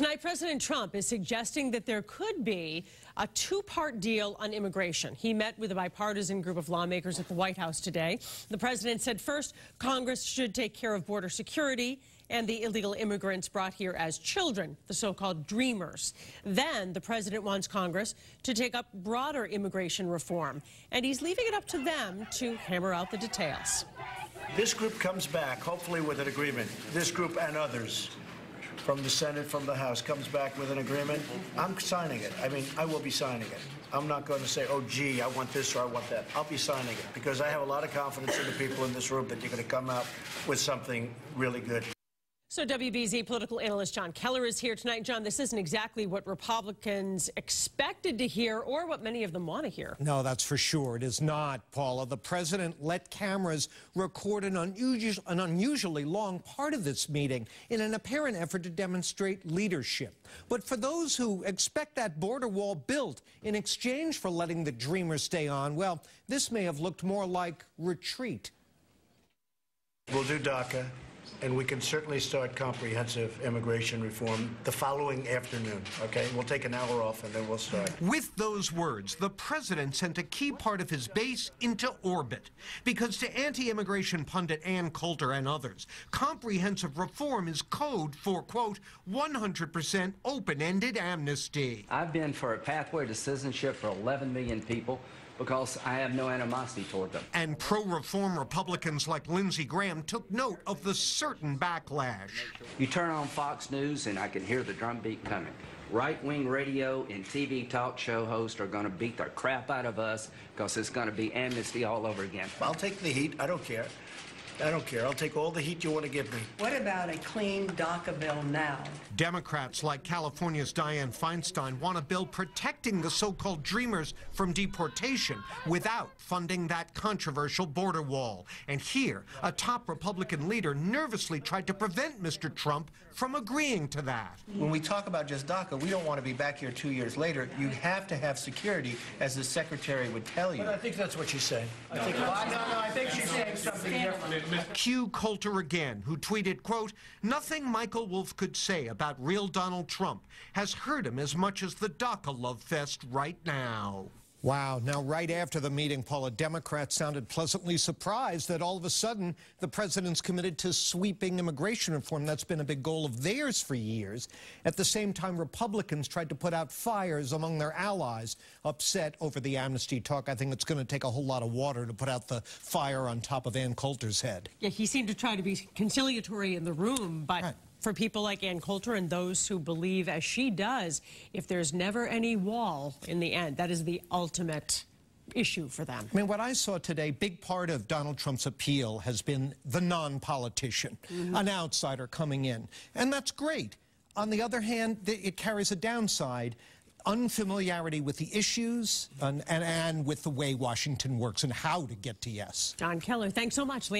Tonight, President Trump is suggesting that there could be a two-part deal on immigration. He met with a bipartisan group of lawmakers at the White House today. The president said first, Congress should take care of border security and the illegal immigrants brought here as children, the so-called dreamers. Then the president wants Congress to take up broader immigration reform, and he's leaving it up to them to hammer out the details. This group comes back, hopefully with an agreement. This group and others from the Senate, from the House, comes back with an agreement. I'm signing it. I mean, I will be signing it. I'm not going to say, oh, gee, I want this or I want that. I'll be signing it because I have a lot of confidence in the people in this room that you're going to come out with something really good. So WBZ political analyst John Keller is here tonight. John, this isn't exactly what Republicans expected to hear or what many of them want to hear. No, that's for sure. It is not, Paula. The president let cameras record an unusually long part of this meeting in an apparent effort to demonstrate leadership. But for those who expect that border wall built in exchange for letting the dreamers stay on, well, this may have looked more like retreat. We'll do DACA. And we can certainly start comprehensive immigration reform the following afternoon, okay? We'll take an hour off and then we'll start. With those words, the president sent a key part of his base into orbit. Because to anti-immigration pundit Ann Coulter and others, comprehensive reform is code for, quote, 100% open-ended amnesty. I've been for a pathway to citizenship for 11 million people, because I have no animosity toward them. And pro-reform Republicans like Lindsey Graham took note of the certain backlash. You turn on Fox News and I can hear the drumbeat coming. Right-wing radio and TV talk show hosts are going to beat the crap out of us because it's going to be amnesty all over again. I'll take the heat. I don't care. I don't care. I'll take all the heat you want to give me. What about a clean DACA bill now? Democrats like California's Dianne Feinstein want a bill protecting the so-called dreamers from deportation without funding that controversial border wall. And here, a top Republican leader nervously tried to prevent Mr. Trump from agreeing to that. When we talk about just DACA, we don't want to be back here 2 years later. You have to have security, as the secretary would tell you. But I think that's what she's saying. I think she's saying something different. Cue Coulter again, who tweeted, quote, nothing Michael Wolff could say about real Donald Trump has hurt him as much as the DACA love fest right now. Wow. Now, right after the meeting, Paula, Democrats sounded pleasantly surprised that all of a sudden the president's committed to sweeping immigration reform. That's been a big goal of theirs for years. At the same time, Republicans tried to put out fires among their allies, upset over the amnesty talk. I think it's going to take a whole lot of water to put out the fire on top of Ann Coulter's head. Yeah, he seemed to try to be conciliatory in the room, but... Right. For people like Ann Coulter and those who believe, as she does, if there's never any wall in the end, that is the ultimate issue for them. I mean, what I saw today, big part of Donald Trump's appeal has been the non-politician, an outsider coming in. And that's great. On the other hand, it carries a downside. Unfamiliarity with the issues and with the way Washington works and how to get to yes. John Keller, thanks so much, Liam.